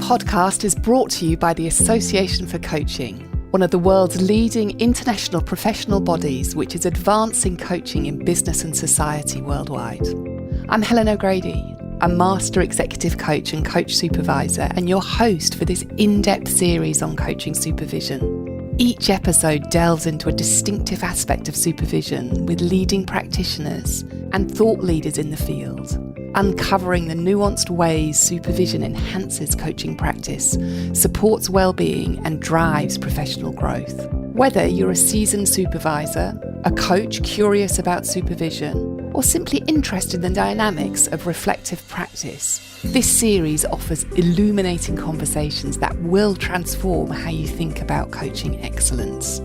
podcast is brought to you by the Association for Coaching, one of the world's leading international professional bodies which is advancing coaching in business and society worldwide. I'm Helen O'Grady, a master executive coach and coach supervisor, and your host for this in-depth series on coaching supervision. Each episode delves into a distinctive aspect of supervision with leading practitioners and thought leaders in the field, uncovering the nuanced ways supervision enhances coaching practice, supports well-being and drives professional growth. Whether you're a seasoned supervisor, a coach curious about supervision, or simply interested in the dynamics of reflective practice, this series offers illuminating conversations that will transform how you think about coaching excellence.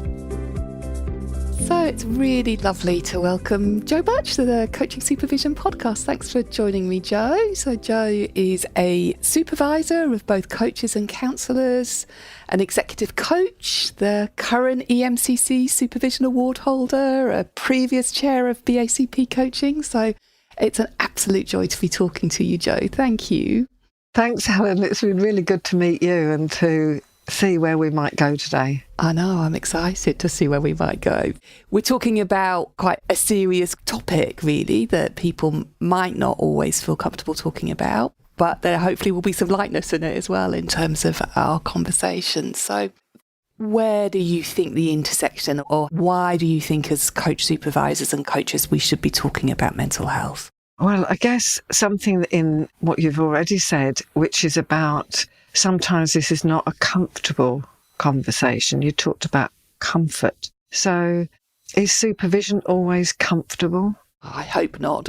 So it's really lovely to welcome Jo Birch to the Coaching Supervision podcast. Thanks for joining me, Jo. So Jo is a supervisor of both coaches and counsellors, an executive coach, the current EMCC Supervision Award holder, a previous chair of BACP coaching. So it's an absolute joy to be talking to you, Jo. Thank you. Thanks, Helen. It's been really good to meet you and to see where we might go today. I know, I'm excited to see where we might go. We're talking about quite a serious topic, really, that people might not always feel comfortable talking about, but there hopefully will be some lightness in it as well in terms of our conversation. So where do you think the intersection, or why do you think as coach supervisors and coaches we should be talking about mental health? Well, I guess something in what you've already said, which is about sometimes this is not a comfortable conversation. You talked about comfort. So is supervision always comfortable? I hope not.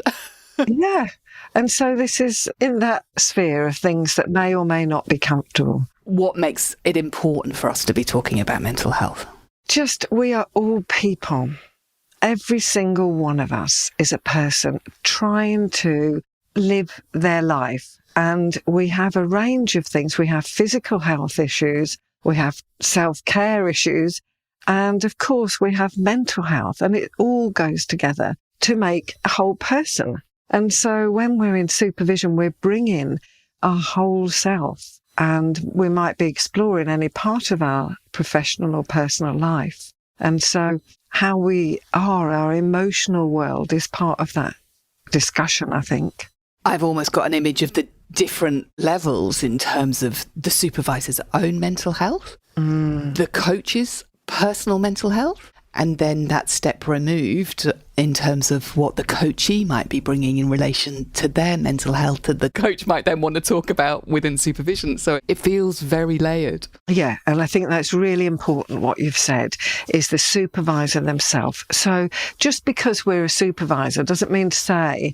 Yeah. And so this is in that sphere of things that may or may not be comfortable. What makes it important for us to be talking about mental health? Just, we are all people. Every single one of us is a person trying to live their life. And we have a range of things. We have physical health issues, we have self-care issues, and of course we have mental health, and it all goes together to make a whole person. And so when we're in supervision, we're bringing our whole self, and we might be exploring any part of our professional or personal life. And so how we are, our emotional world, is part of that discussion, I think. I've almost got an image of the different levels in terms of the supervisor's own mental health, the coach's personal mental health, and then that step removed in terms of what the coachee might be bringing in relation to their mental health that the coach might then want to talk about within supervision. So it feels very layered. Yeah, and I think that's really important what you've said, is the supervisor themselves. So just because we're a supervisor doesn't mean to say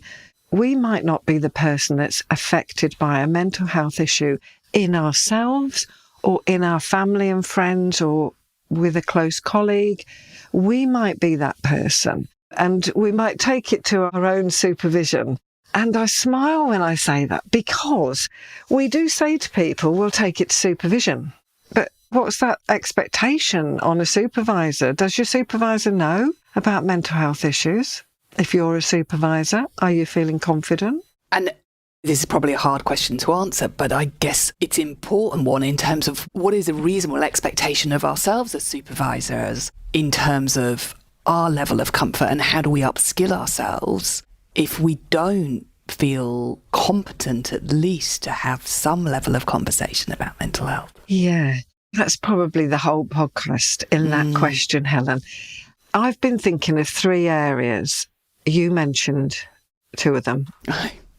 we might not be the person that's affected by a mental health issue in ourselves or in our family and friends or with a close colleague. We might be that person, and we might take it to our own supervision. And I smile when I say that, because we do say to people, we'll take it to supervision. But what's that expectation on a supervisor? Does your supervisor know about mental health issues? If you're a supervisor, are you feeling confident? And this is probably a hard question to answer, but I guess it's an important one in terms of what is a reasonable expectation of ourselves as supervisors in terms of our level of comfort, and how do we upskill ourselves if we don't feel competent at least to have some level of conversation about mental health? Yeah, that's probably the whole podcast in that question, Helen. I've been thinking of 3 areas. You mentioned 2 of them.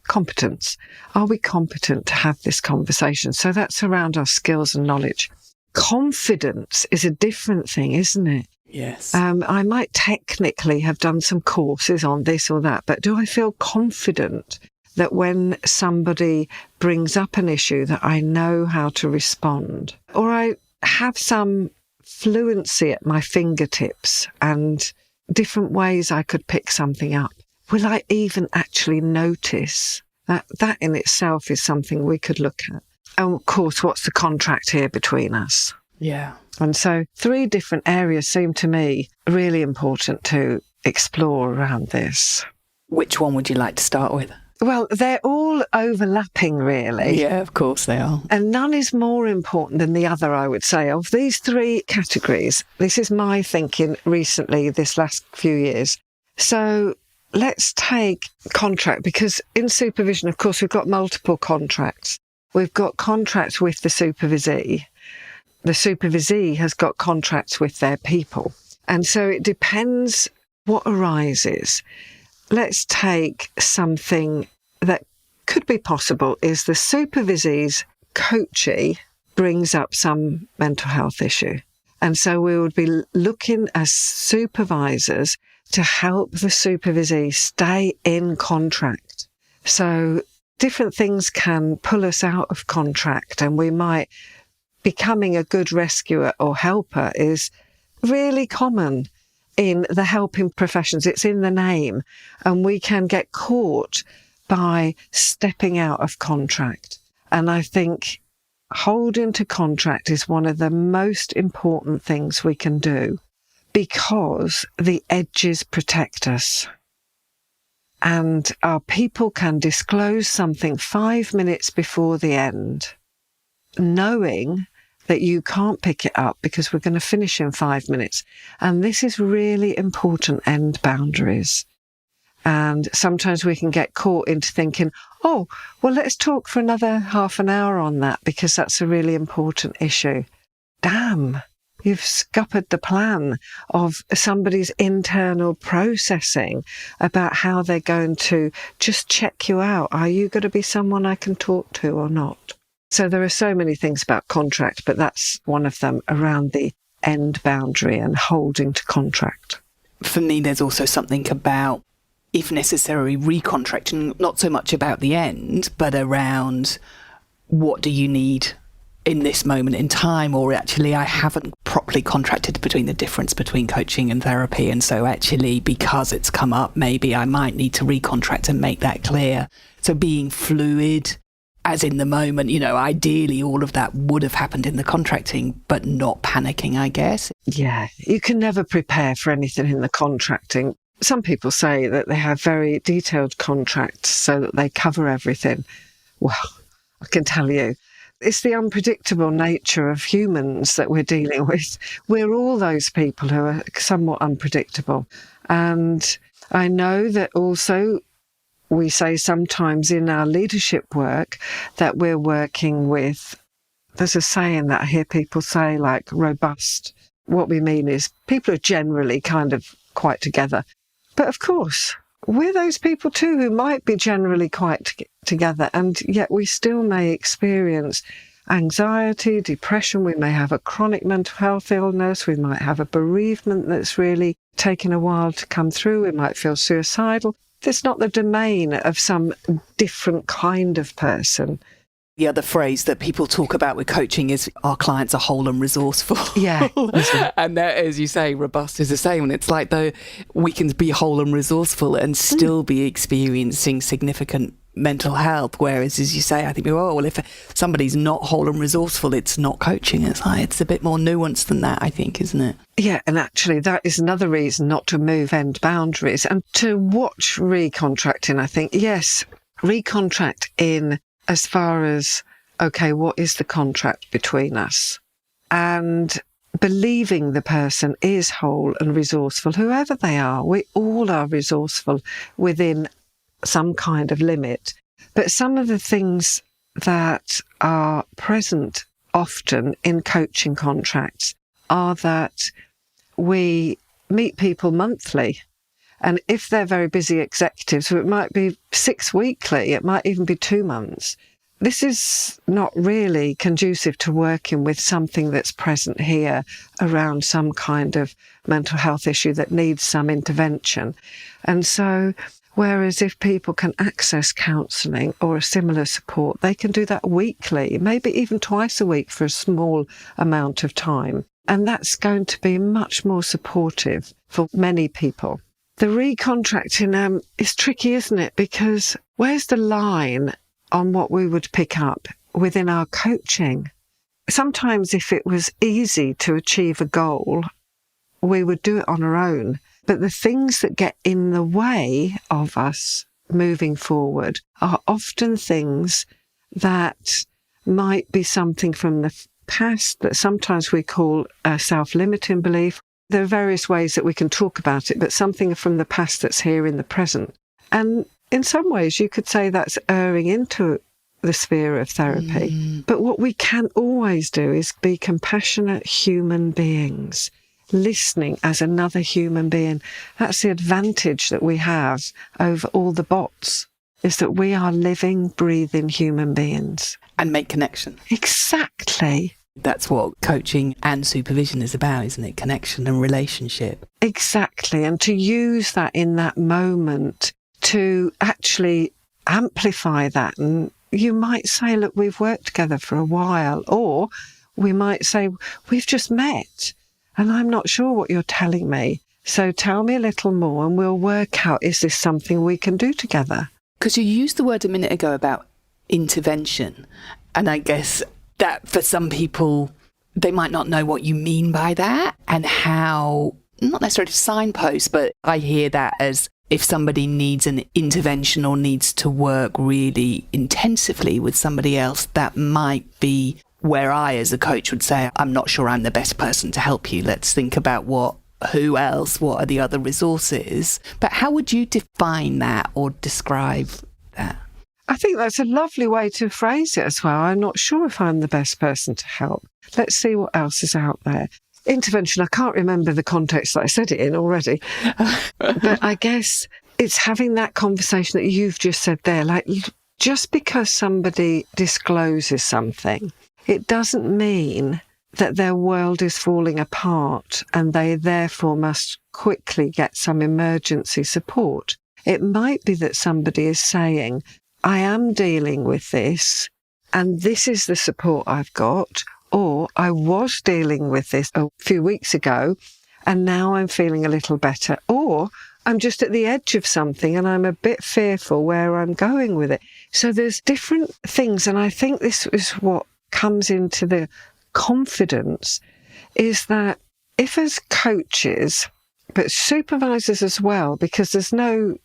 Competence. Are we competent to have this conversation? So that's around our skills and knowledge. Confidence is a different thing, isn't it? Yes. I might technically have done some courses on this or that, but do I feel confident that when somebody brings up an issue that I know how to respond? Or I have some fluency at my fingertips and different ways I could pick something up. Will I even actually notice? That in itself is something we could look at. And of course, what's the contract here between us? Yeah. And so 3 different areas seem to me really important to explore around this. Which one would you like to start with? Well, they're all overlapping, really. Yeah, of course they are. And none is more important than the other, I would say. Of these three categories, this is my thinking recently, this last few years. So let's take contract, because in supervision, of course, we've got multiple contracts. We've got contracts with the supervisee. The supervisee has got contracts with their people. And so it depends what arises. Let's take something that could be possible is the supervisee's coachee brings up some mental health issue. And so we would be looking as supervisors to help the supervisee stay in contract. So different things can pull us out of contract, and we might, becoming a good rescuer or helper is really common in the helping professions. It's in the name, and we can get caught by stepping out of contract. And I think holding to contract is one of the most important things we can do, because the edges protect us. And our people can disclose something 5 minutes before the end, knowing that you can't pick it up because we're going to finish in 5 minutes. And this is really important, end boundaries. And sometimes we can get caught into thinking, oh, well, let's talk for another half an hour on that because that's a really important issue. Damn, you've scuppered the plan of somebody's internal processing about how they're going to just check you out. Are you going to be someone I can talk to or not? So there are so many things about contract, but that's one of them, around the end boundary and holding to contract. For me, there's also something about, if necessary, recontracting, not so much about the end, but around what do you need in this moment in time, or actually I haven't properly contracted between the difference between coaching and therapy. And so actually, because it's come up, maybe I might need to recontract and make that clear. So being fluid, as in the moment, ideally all of that would have happened in the contracting, but not panicking, I guess. Yeah, you can never prepare for anything in the contracting. Some people say that they have very detailed contracts so that they cover everything. Well, I can tell you, it's the unpredictable nature of humans that we're dealing with. We're all those people who are somewhat unpredictable. And I know that also we say sometimes in our leadership work that we're working with, there's a saying that I hear people say, like, robust. What we mean is people are generally kind of quite together. But of course, we're those people too who might be generally quite together, and yet we still may experience anxiety, depression. We may have a chronic mental health illness. We might have a bereavement that's really taken a while to come through. We might feel suicidal. It's not the domain of some different kind of person. The other phrase that people talk about with coaching is our clients are whole and resourceful. Yeah. And that, as you say, robust is the same. And it's like, though, we can be whole and resourceful and still be experiencing significant mental health. Whereas, as you say, I think, if somebody's not whole and resourceful, it's not coaching. It's a bit more nuanced than that, I think, isn't it? Yeah, and actually that is another reason not to move end boundaries and to watch recontracting. I think, yes, recontract in as far as, okay, what is the contract between us? And believing the person is whole and resourceful, whoever they are. We all are resourceful within some kind of limit. But some of the things that are present often in coaching contracts are that we meet people monthly. And if they're very busy executives, so it might be 6 weekly, it might even be 2 months. This is not really conducive to working with something that's present here around some kind of mental health issue that needs some intervention. And so, whereas if people can access counselling or a similar support, they can do that weekly, maybe even twice a week for a small amount of time. And that's going to be much more supportive for many people. The recontracting is tricky, isn't it? Because where's the line on what we would pick up within our coaching? Sometimes if it was easy to achieve a goal, we would do it on our own. But the things that get in the way of us moving forward are often things that might be something from the past that sometimes we call a self-limiting belief. There are various ways that we can talk about it, but something from the past that's here in the present. And in some ways, you could say that's erring into the sphere of therapy. But what we can always do is be compassionate human beings, listening as another human being. That's the advantage that we have over all the bots, is that we are living, breathing human beings. And make connection. Exactly. That's what coaching and supervision is about, isn't it? Connection and relationship. Exactly. And to use that in that moment to actually amplify that. And you might say, look, we've worked together for a while. Or we might say, we've just met and I'm not sure what you're telling me. So tell me a little more and we'll work out, is this something we can do together? Because you used the word a minute ago about intervention. And I guess that for some people, they might not know what you mean by that and how, not necessarily signpost, but I hear that as if somebody needs an intervention or needs to work really intensively with somebody else, that might be where I, as a coach, would say, I'm not sure I'm the best person to help you. Let's think about who else, what are the other resources. But how would you define that or describe that? I think that's a lovely way to phrase it as well. I'm not sure if I'm the best person to help. Let's see what else is out there. Intervention, I can't remember the context that I said it in already. But I guess it's having that conversation that you've just said there. Like, just because somebody discloses something, it doesn't mean that their world is falling apart and they therefore must quickly get some emergency support. It might be that somebody is saying, I am dealing with this and this is the support I've got, or I was dealing with this a few weeks ago and now I'm feeling a little better, or I'm just at the edge of something and I'm a bit fearful where I'm going with it. So there's different things, and I think this is what comes into the confidence, is that if as coaches, but supervisors as well, because there's no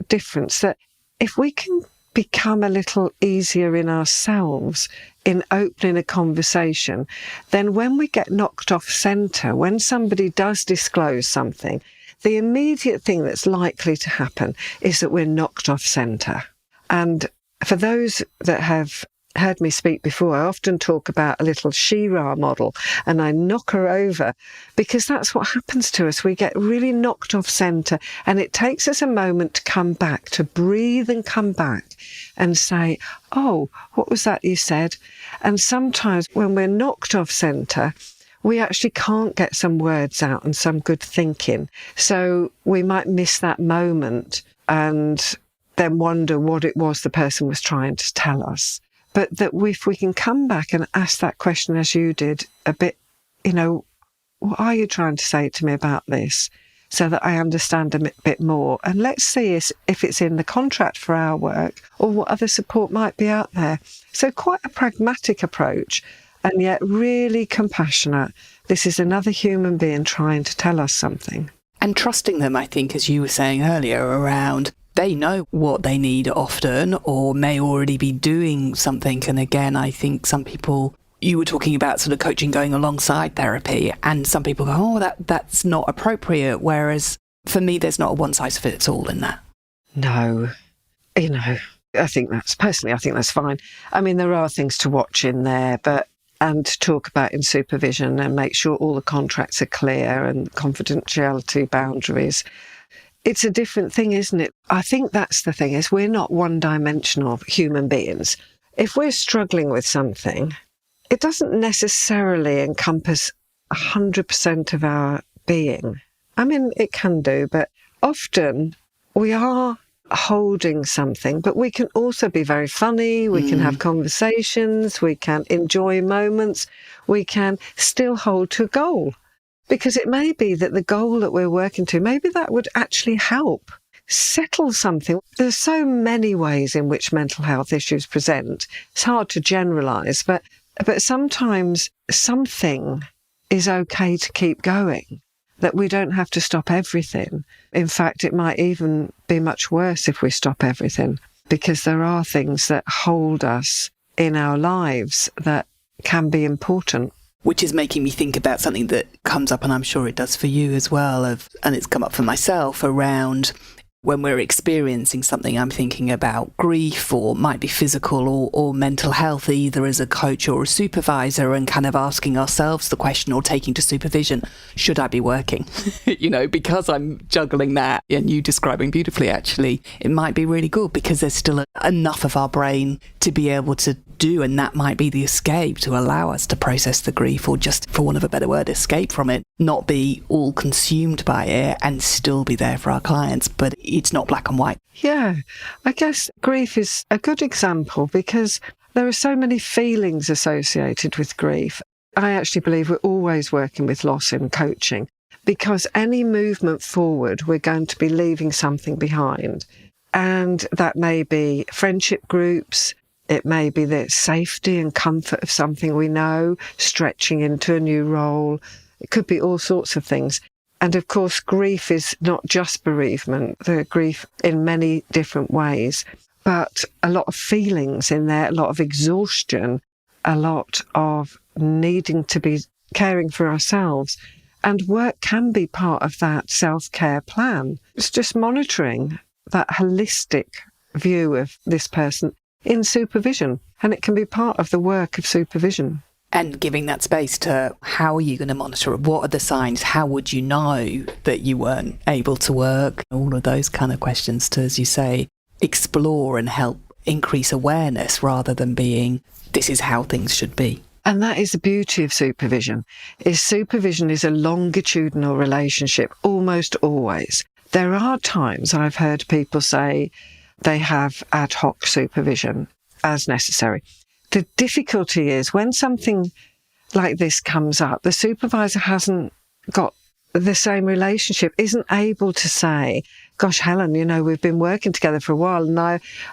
difference, that if we can become a little easier in ourselves in opening a conversation, then when we get knocked off centre, when somebody does disclose something, the immediate thing that's likely to happen is that we're knocked off centre. And for those that have heard me speak before, I often talk about a little She-Ra model and I knock her over, because that's what happens to us. We get really knocked off centre and it takes us a moment to come back, to breathe and come back and say, oh, what was that you said? And sometimes when we're knocked off centre, we actually can't get some words out and some good thinking. So we might miss that moment and then wonder what it was the person was trying to tell us. But that if we can come back and ask that question as you did a bit, what are you trying to say to me about this? So that I understand a bit more. And let's see if it's in the contract for our work or what other support might be out there. So quite a pragmatic approach and yet really compassionate. This is another human being trying to tell us something. And trusting them, I think, as you were saying earlier, around they know what they need often or may already be doing something. And again, I think some people, you were talking about sort of coaching going alongside therapy, and some people go, oh, that's not appropriate. Whereas for me, there's not a one size fits all in that. No, I think that's fine. I mean, there are things to watch in there, and to talk about in supervision and make sure all the contracts are clear and confidentiality boundaries. It's a different thing, isn't it? I think that's the thing, is we're not one-dimensional human beings. If we're struggling with something, it doesn't necessarily encompass 100% of our being. I mean, it can do, but often we are holding something, but we can also be very funny, we can have conversations, we can enjoy moments, we can still hold to a goal. Because it may be that the goal that we're working to, maybe that would actually help settle something. There's so many ways in which mental health issues present. It's hard to generalise, but sometimes something is okay to keep going. that we don't have to stop everything. In fact, it might even be much worse if we stop everything, because there are things that hold us in our lives that can be important. Which is making me think about something that comes up, and I'm sure it does for you as well, and it's come up for myself, around when we're experiencing something. I'm thinking about grief, or might be physical or mental health, either as a coach or a supervisor, and kind of asking ourselves the question, or taking to supervision, should I be working? Because I'm juggling that, and you describing beautifully, actually, it might be really good because there's still enough of our brain to be able to do, and that might be the escape to allow us to process the grief, or just, for want of a better word, escape from it, not be all consumed by it, and still be there for our clients. But it's not black and white. Yeah, I guess grief is a good example because there are so many feelings associated with grief. I actually believe we're always working with loss in coaching, because any movement forward, we're going to be leaving something behind. And that may be friendship groups, it may be the safety and comfort of something we know, stretching into a new role. It could be all sorts of things. And of course, grief is not just bereavement, the grief in many different ways, but a lot of feelings in there, a lot of exhaustion, a lot of needing to be caring for ourselves. And work can be part of that self-care plan. It's just monitoring that holistic view of this person in supervision. And it can be part of the work of supervision. And giving that space to, how are you going to monitor it? What are the signs? How would you know that you weren't able to work? All of those kind of questions to, as you say, explore and help increase awareness, rather than being, this is how things should be. And that is the beauty of supervision, is supervision is a longitudinal relationship, almost always. There are times I've heard people say they have ad hoc supervision as necessary. The difficulty is when something like this comes up, the supervisor hasn't got the same relationship, isn't able to say, gosh, Helen, we've been working together for a while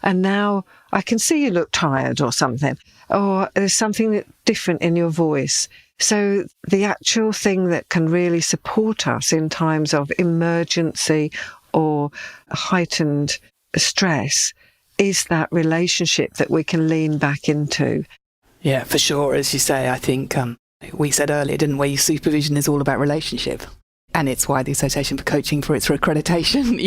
and now I can see you look tired or something, or there's something different in your voice. So the actual thing that can really support us in times of emergency or heightened stress is that relationship that we can lean back into. Yeah, for sure. As you say, I think we said earlier, didn't we, supervision is all about relationship. And it's why the Association for Coaching, for its accreditation,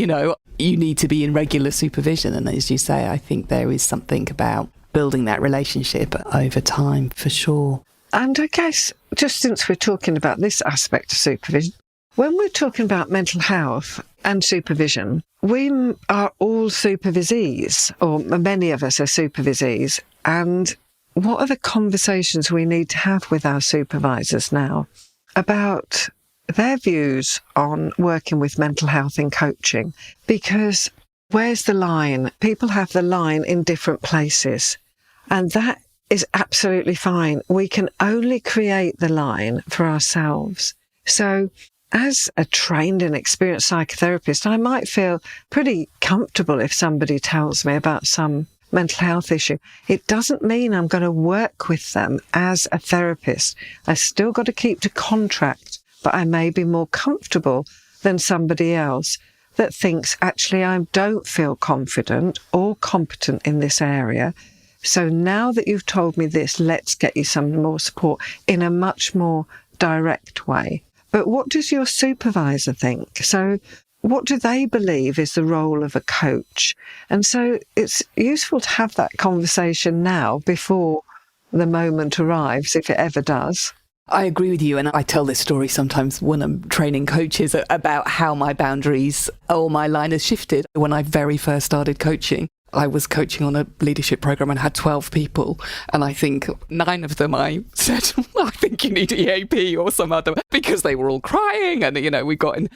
you need to be in regular supervision. And as you say, I think there is something about building that relationship over time, for sure. And I guess, just since we're talking about this aspect of supervision, when we're talking about mental health and supervision, we are all supervisees, or many of us are supervisees. And what are the conversations we need to have with our supervisors now about their views on working with mental health in coaching? Because where's the line? People have the line in different places, and that is absolutely fine. We can only create the line for ourselves. So as a trained and experienced psychotherapist, I might feel pretty comfortable if somebody tells me about some mental health issue. It doesn't mean I'm going to work with them as a therapist. I've still got to keep to contract, but I may be more comfortable than somebody else that thinks, actually, I don't feel confident or competent in this area. So now that you've told me this, let's get you some more support in a much more direct way. But what does your supervisor think? So what do they believe is the role of a coach? And so it's useful to have that conversation now before the moment arrives, if it ever does. I agree with you. And I tell this story sometimes when I'm training coaches about how my boundaries or my line has shifted. When I very first started coaching, I was coaching on a leadership program and had 12 people. And I think 9 of them I said, I think you need EAP or some other, because they were all crying. And, we got in.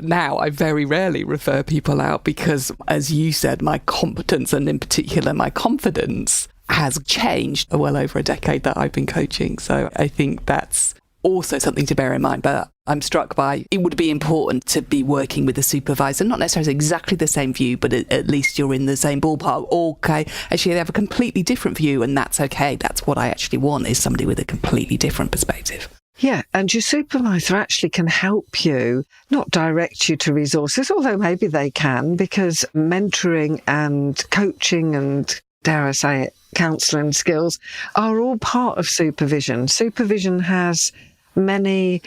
Now I very rarely refer people out because, as you said, my competence and in particular my confidence has changed well over a decade that I've been coaching. So I think that's also something to bear in mind. But I'm struck by, it would be important to be working with a supervisor, not necessarily exactly the same view, but at least you're in the same ballpark. Okay, actually they have a completely different view, and that's okay. That's what I actually want, is somebody with a completely different perspective. Yeah, and your supervisor actually can help you, not direct you to resources, although maybe they can, because mentoring and coaching and, dare I say it, counselling skills are all part of supervision. Supervision has many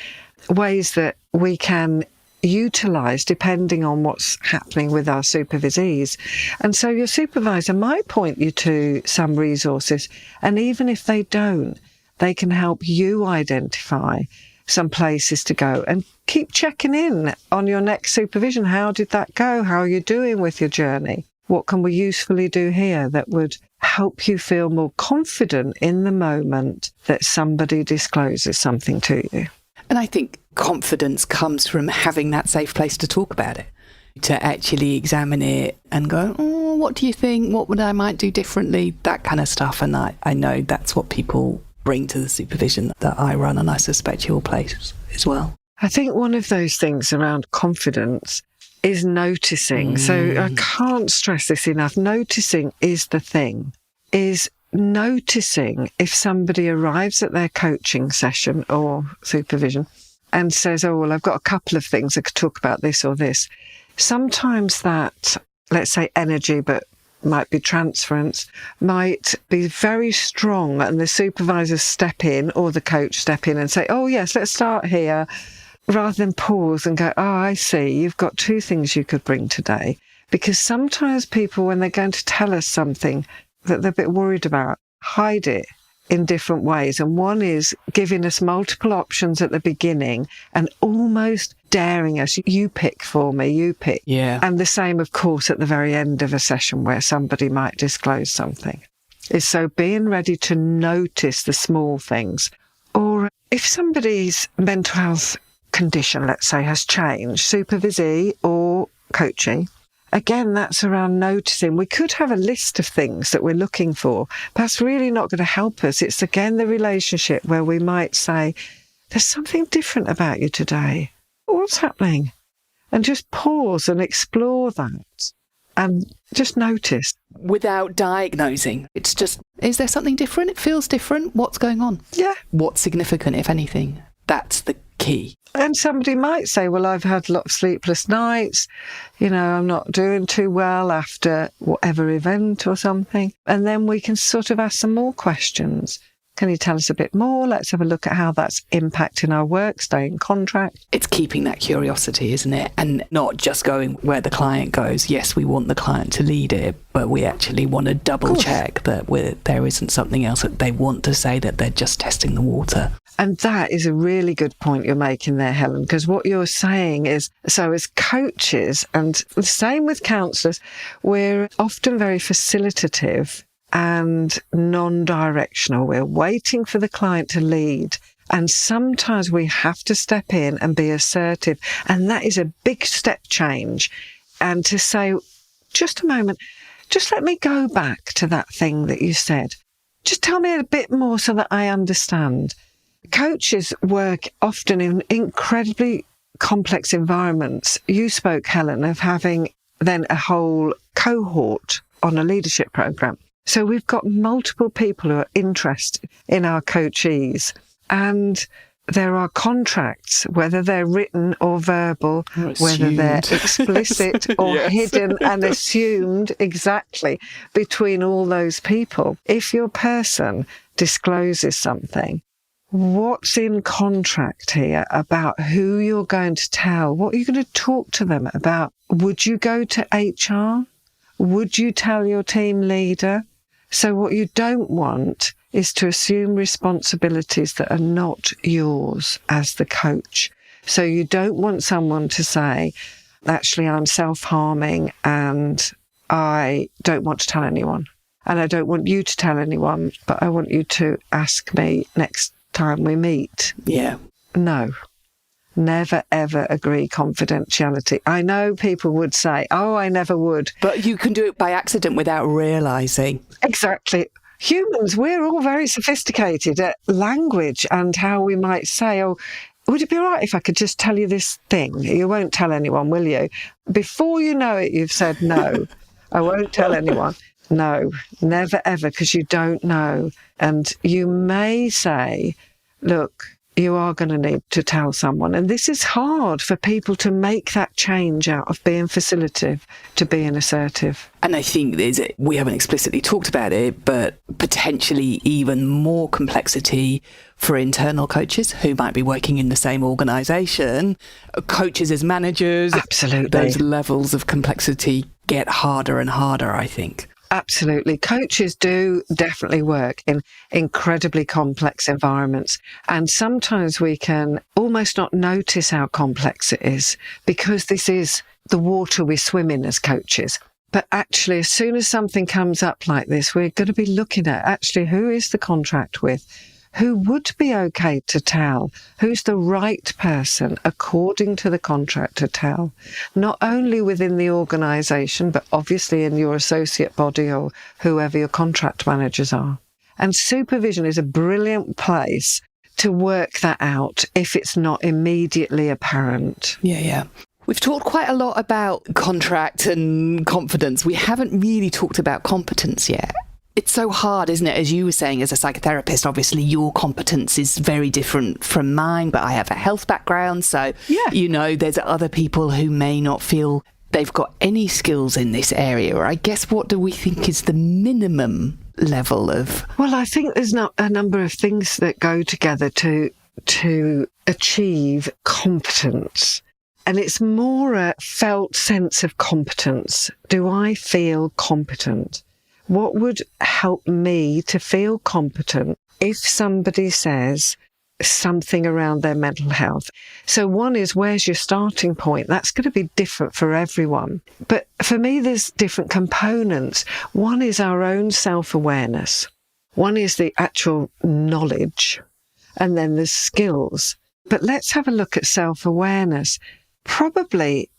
ways that we can utilise depending on what's happening with our supervisees. And so your supervisor might point you to some resources, and even if they don't, they can help you identify some places to go and keep checking in on your next supervision. How did that go? How are you doing with your journey? What can we usefully do here that would help you feel more confident in the moment that somebody discloses something to you? And I think confidence comes from having that safe place to talk about it, to actually examine it and go, oh, what do you think? What would I might do differently? That kind of stuff. And I know that's what people bring to the supervision that I run, and I suspect your place as well. I think one of those things around confidence is noticing. So I can't stress this enough. Noticing is the thing, is noticing if somebody arrives at their coaching session or supervision and says, oh, well, I've got a couple of things I could talk about, this or this. Sometimes that, let's say energy, but might be transference, might be very strong, and the supervisors step in or the coach step in and say, oh yes, let's start here, rather than pause and go, oh, I see, you've got two things you could bring today. Because sometimes people, when they're going to tell us something that they're a bit worried about, hide it in different ways. And one is giving us multiple options at the beginning and almost daring us, you pick for me, you pick. Yeah. And the same, of course, at the very end of a session where somebody might disclose something. Is so being ready to notice the small things. Or if somebody's mental health condition, let's say, has changed, supervisee or coachee, again, that's around noticing. We could have a list of things that we're looking for, but that's really not going to help us. It's again the relationship where we might say, there's something different about you today. What's happening? And just pause and explore that and just notice. Without diagnosing. It's just, is there something different? It feels different. What's going on? Yeah. What's significant, if anything? That's the key. And somebody might say, well, I've had a lot of sleepless nights. You know, I'm not doing too well after whatever event or something. And then we can sort of ask some more questions. Can you tell us a bit more? Let's have a look at how that's impacting our work, stay in contract. It's keeping that curiosity, isn't it? And not just going where the client goes. Yes, we want the client to lead it, but we actually want to double check that there isn't something else that they want to say, that they're just testing the water. And that is a really good point you're making there, Helen, because what you're saying is, so as coaches, and the same with counsellors, we're often very facilitative and non-directional. We're waiting for the client to lead. And sometimes we have to step in and be assertive. And that is a big step change. And to say, just a moment, just let me go back to that thing that you said. Just tell me a bit more so that I understand. Coaches work often in incredibly complex environments. You spoke, Helen, of having then a whole cohort on a leadership program. So we've got multiple people who are interested in our coachees, and there are contracts, whether they're written or verbal, whether they're explicit or hidden and assumed, exactly, between all those people. If your person discloses something, what's in contract here about who you're going to tell? What are you going to talk to them about? Would you go to HR? Would you tell your team leader? So what you don't want is to assume responsibilities that are not yours as the coach. So you don't want someone to say, actually, I'm self-harming and I don't want to tell anyone. And I don't want you to tell anyone, but I want you to ask me next time we meet. Yeah. No. Never, ever agree confidentiality. I know people would say, oh, I never would. But you can do it by accident without realising. Exactly. Humans, we're all very sophisticated at language and how we might say, oh, would it be all right if I could just tell you this thing? You won't tell anyone, will you? Before you know it, you've said, no, I won't tell anyone. No, never, ever, because you don't know. And you may say, look, you are going to need to tell someone. And this is hard for people to make that change out of being facilitative to being assertive. And I think we haven't explicitly talked about it, but potentially even more complexity for internal coaches who might be working in the same organisation. Coaches as managers. Absolutely. Those levels of complexity get harder and harder, I think. Absolutely. Coaches do definitely work in incredibly complex environments. And sometimes we can almost not notice how complex it is because this is the water we swim in as coaches. But actually, as soon as something comes up like this, we're going to be looking at actually who is the contract with? Who would be okay to tell? Who's the right person according to the contract to tell? Not only within the organisation, but obviously in your associate body or whoever your contract managers are. And supervision is a brilliant place to work that out if it's not immediately apparent. Yeah. We've talked quite a lot about contract and confidence. We haven't really talked about competence yet. It's so hard, isn't it? As you were saying, as a psychotherapist, obviously your competence is very different from mine, but I have a health background. So, there's other people who may not feel they've got any skills in this area. Or I guess, what do we think is the minimum level of? Well, I think there's not a number of things that go together to achieve competence. And it's more a felt sense of competence. Do I feel competent? What would help me to feel competent if somebody says something around their mental health? So one is, where's your starting point? That's going to be different for everyone. But for me, there's different components. One is our own self-awareness. One is the actual knowledge. And then there's skills. But let's have a look at self-awareness. Probably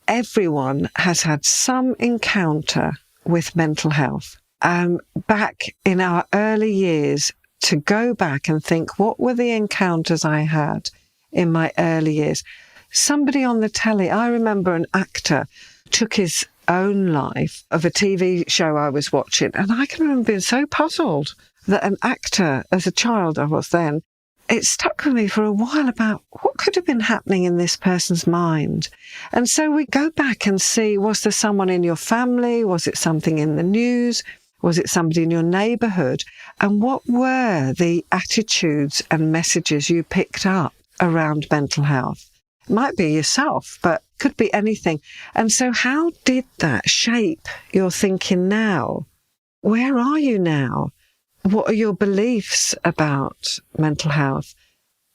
everyone has had some encounter with mental health. Back in our early years, to go back and think, what were the encounters I had in my early years? Somebody on the telly, I remember an actor took his own life of a TV show I was watching, and I can remember being so puzzled that an actor, as a child I was then, it stuck with me for a while about what could have been happening in this person's mind. And so we go back and see, was there someone in your family? Was it something in the news? Was it somebody in your neighbourhood? And what were the attitudes and messages you picked up around mental health? It might be yourself, but could be anything. And so how did that shape your thinking now? Where are you now? What are your beliefs about mental health?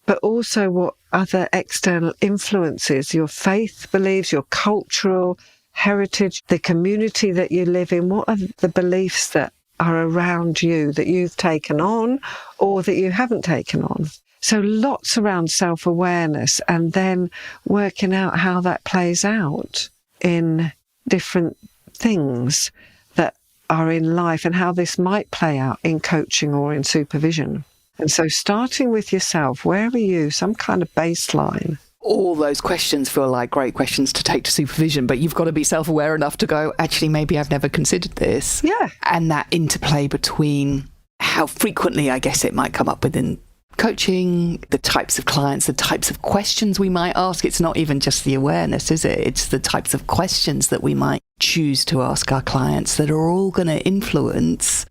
But also what other external influences, your faith beliefs, your cultural heritage, the community that you live in, what are the beliefs that are around you that you've taken on or that you haven't taken on? So lots around self-awareness and then working out how that plays out in different things that are in life and how this might play out in coaching or in supervision. And so starting with yourself, where are you? Some kind of baseline. All those questions feel like great questions to take to supervision, but you've got to be self-aware enough to go, actually, maybe I've never considered this. Yeah. And that interplay between how frequently, I guess, it might come up within coaching, the types of clients, the types of questions we might ask. It's not even just the awareness, is it? It's the types of questions that we might choose to ask our clients that are all going to influence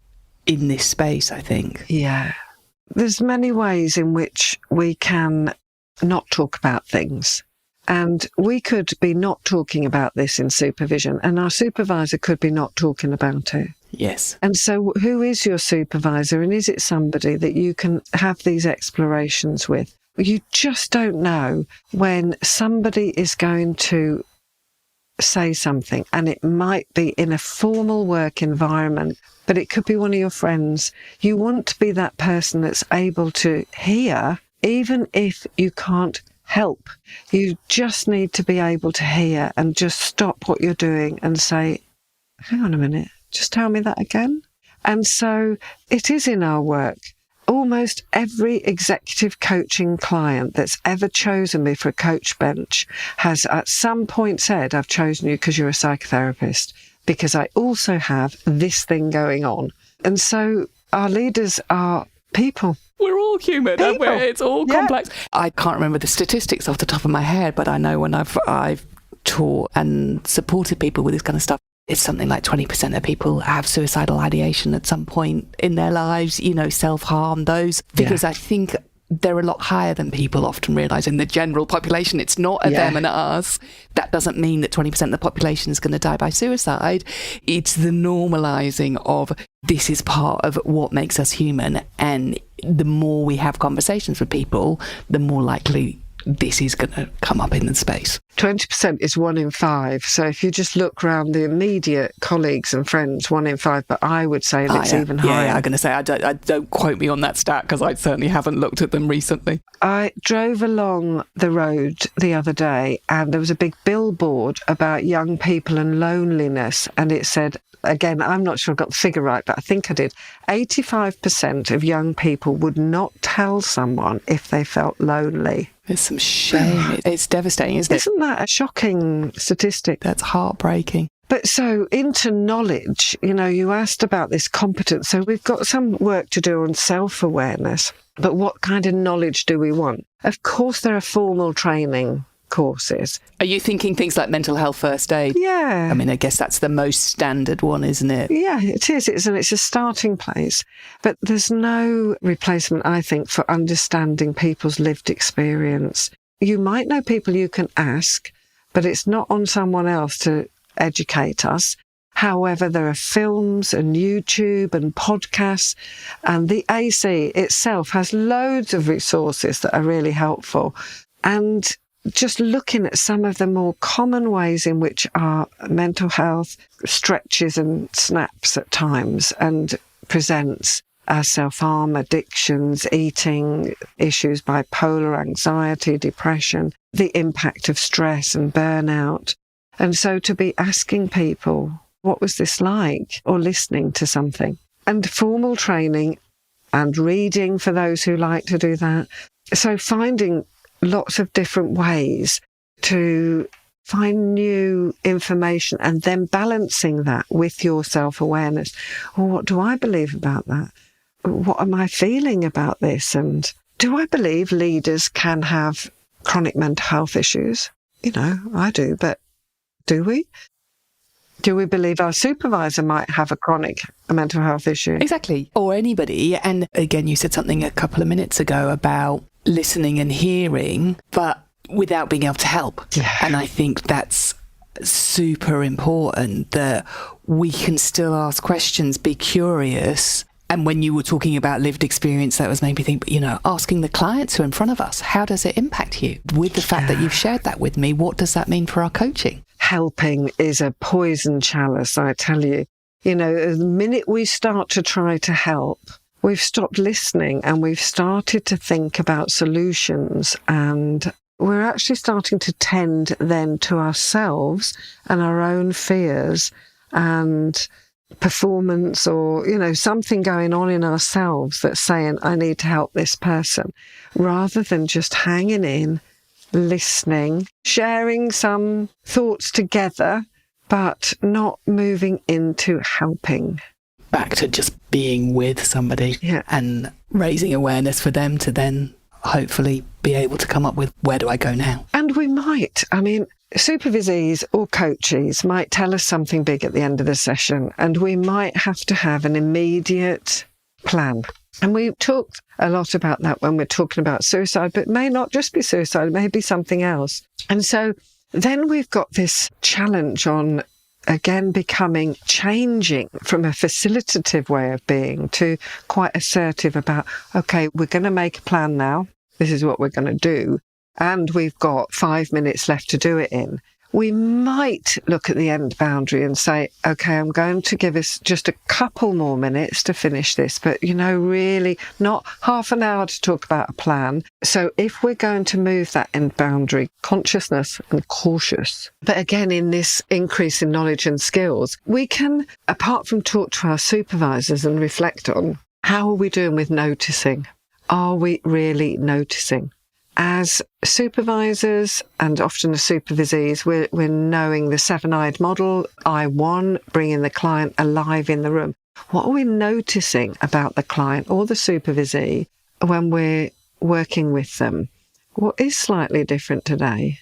in this space, I think. Yeah. There's many ways in which we can not talk about things. And we could be not talking about this in supervision, and our supervisor could be not talking about it. Yes. And so who is your supervisor, and is it somebody that you can have these explorations with? You just don't know when somebody is going to say something, and it might be in a formal work environment, but it could be one of your friends. You want to be that person that's able to hear, even if you can't help. You just need to be able to hear and just stop what you're doing and say, hang on a minute, just tell me that again. And so it is in our work. Almost every executive coaching client that's ever chosen me for a coach bench has at some point said, I've chosen you because you're a psychotherapist, because I also have this thing going on. And so our leaders are people. We're all human. And it's all complex. I can't remember the statistics off the top of my head, but I know when I've taught and supported people with this kind of stuff, it's something like 20% of people have suicidal ideation at some point in their lives, self-harm. Those figures, I think, they're a lot higher than people often realise in the general population. It's not a them and a us. That doesn't mean that 20% of the population is going to die by suicide. It's the normalising of this is part of what makes us human. And the more we have conversations with people, the more likely this is going to come up in the space. 20% is 1 in 5. So if you just look around the immediate colleagues and friends, 1 in 5, but I would say it's even higher. Yeah, I'm going to say, I don't quote me on that stat because I certainly haven't looked at them recently. I drove along the road the other day and there was a big billboard about young people and loneliness. And it said, again, I'm not sure I got the figure right, but I think I did. 85% of young people would not tell someone if they felt lonely. There's some shame. It's devastating, isn't it? Isn't that a shocking statistic? That's heartbreaking. But so into knowledge, you asked about this competence. So we've got some work to do on self-awareness. But what kind of knowledge do we want? Of course, there are formal training courses. Are you thinking things like mental health first aid? Yeah. I mean, I guess that's the most standard one, isn't it? Yeah, it is. It's a starting place. But there's no replacement, I think, for understanding people's lived experience. You might know people you can ask, but it's not on someone else to educate us. However, there are films and YouTube and podcasts, and the AC itself has loads of resources that are really helpful. And just looking at some of the more common ways in which our mental health stretches and snaps at times and presents as self-harm, addictions, eating issues, bipolar, anxiety, depression, the impact of stress and burnout. And so to be asking people, what was this like? Or listening to something. And formal training and reading for those who like to do that. So finding lots of different ways to find new information and then balancing that with your self-awareness. Well, what do I believe about that? What am I feeling about this? And do I believe leaders can have chronic mental health issues? I do, but do we? Do we believe our supervisor might have a chronic mental health issue? Exactly. Or anybody. And again, you said something a couple of minutes ago about listening and hearing, but without being able to help. Yeah. And I think that's super important, that we can still ask questions, be curious. And when you were talking about lived experience, that was made me think, asking the clients who are in front of us, how does it impact you? With the fact that you've shared that with me, what does that mean for our coaching? Helping is a poison chalice, I tell you. The minute we start to try to help, we've stopped listening and we've started to think about solutions, and we're actually starting to tend then to ourselves and our own fears and performance, or, something going on in ourselves that's saying, I need to help this person, rather than just hanging in, listening, sharing some thoughts together, but not moving into helping. Back to just being with somebody and raising awareness for them to then hopefully be able to come up with, where do I go now? And we might, supervisees or coaches might tell us something big at the end of the session, and we might have to have an immediate plan. And we talked a lot about that when we're talking about suicide, but it may not just be suicide, it may be something else. And so then we've got this challenge on, again, changing from a facilitative way of being to quite assertive about, okay, we're going to make a plan now. This is what we're going to do. And we've got 5 minutes left to do it in. We might look at the end boundary and say, okay, I'm going to give us just a couple more minutes to finish this, but, really not half an hour to talk about a plan. So if we're going to move that end boundary, consciousness and cautious, but again, in this increase in knowledge and skills, we can, apart from talk to our supervisors and reflect on, how are we doing with noticing? Are we really noticing? As supervisors and often as supervisees, we're knowing the 7-eyed model, I1, bringing the client alive in the room. What are we noticing about the client or the supervisee when we're working with them, what is slightly different today?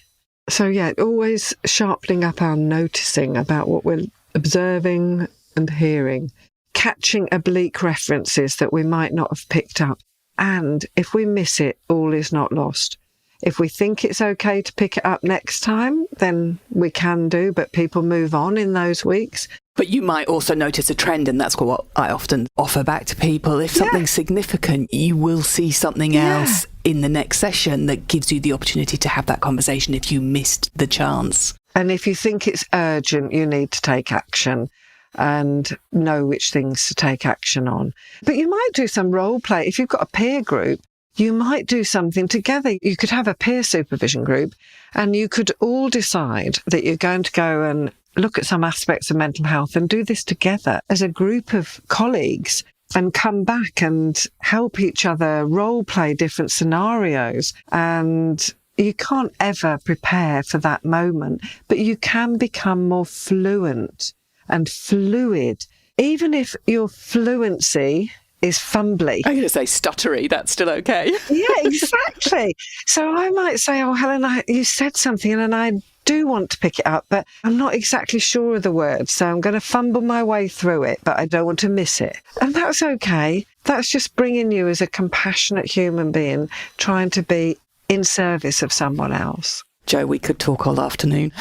So yeah, always sharpening up our noticing about what we're observing and hearing, catching oblique references that we might not have picked up. And if we miss it, all is not lost. If we think it's okay to pick it up next time, then we can do, but people move on in those weeks. But you might also notice a trend, and that's what I often offer back to people. If something's significant, you will see something else in the next session that gives you the opportunity to have that conversation if you missed the chance. And if you think it's urgent, you need to take action and know which things to take action on. But you might do some role play. If you've got a peer group, you might do something together. You could have a peer supervision group and you could all decide that you're going to go and look at some aspects of mental health and do this together as a group of colleagues and come back and help each other role play different scenarios. And you can't ever prepare for that moment, but you can become more fluent and fluid, even if your fluency is fumbly. I'm going to say stuttery, that's still okay. Yeah, exactly. So I might say, oh, Helen, you said something and I do want to pick it up, but I'm not exactly sure of the words. So I'm going to fumble my way through it, but I don't want to miss it. And that's okay. That's just bringing you as a compassionate human being, trying to be in service of someone else. Jo, we could talk all afternoon.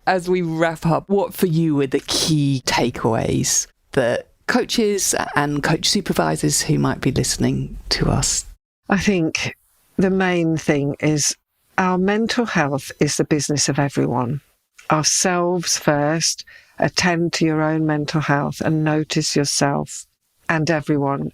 As we wrap up, what for you are the key takeaways that coaches and coach supervisors who might be listening to us? I think the main thing is our mental health is the business of everyone. Ourselves first, attend to your own mental health and notice yourself and everyone.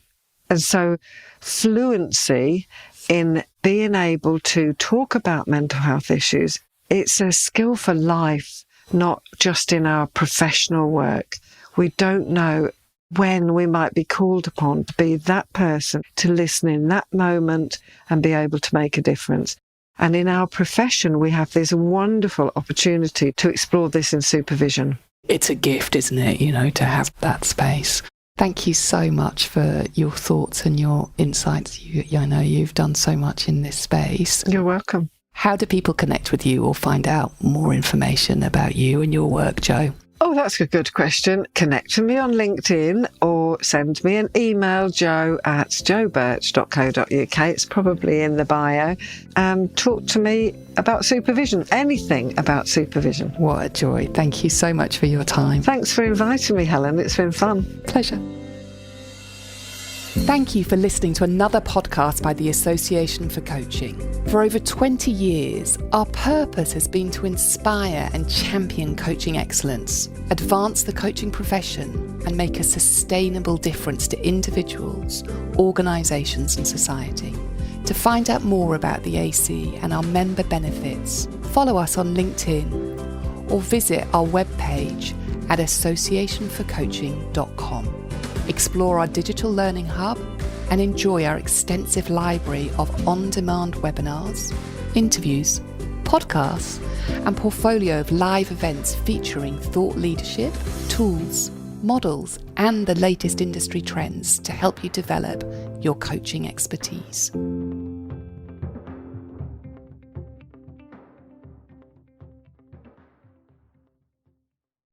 And so fluency in being able to talk about mental health issues, it's a skill for life, not just in our professional work. We don't know when we might be called upon to be that person, to listen in that moment and be able to make a difference. And in our profession, we have this wonderful opportunity to explore this in supervision. It's a gift, isn't it, to have that space. Thank you so much for your thoughts and your insights. I know you've done so much in this space. You're welcome. How do people connect with you or find out more information about you and your work, Jo? Oh, that's a good question. Connect with me on LinkedIn or send me an email, jo@jobirch.co.uk. It's probably in the bio. Talk to me about supervision, anything about supervision. What a joy. Thank you so much for your time. Thanks for inviting me, Helen. It's been fun. Pleasure. Thank you for listening to another podcast by the Association for Coaching. For over 20 years, our purpose has been to inspire and champion coaching excellence, advance the coaching profession, and make a sustainable difference to individuals, organisations and society. To find out more about the AC and our member benefits, follow us on LinkedIn or visit our webpage at associationforcoaching.com. Explore our digital learning hub and enjoy our extensive library of on-demand webinars, interviews, podcasts, and portfolio of live events featuring thought leadership, tools, models, and the latest industry trends to help you develop your coaching expertise.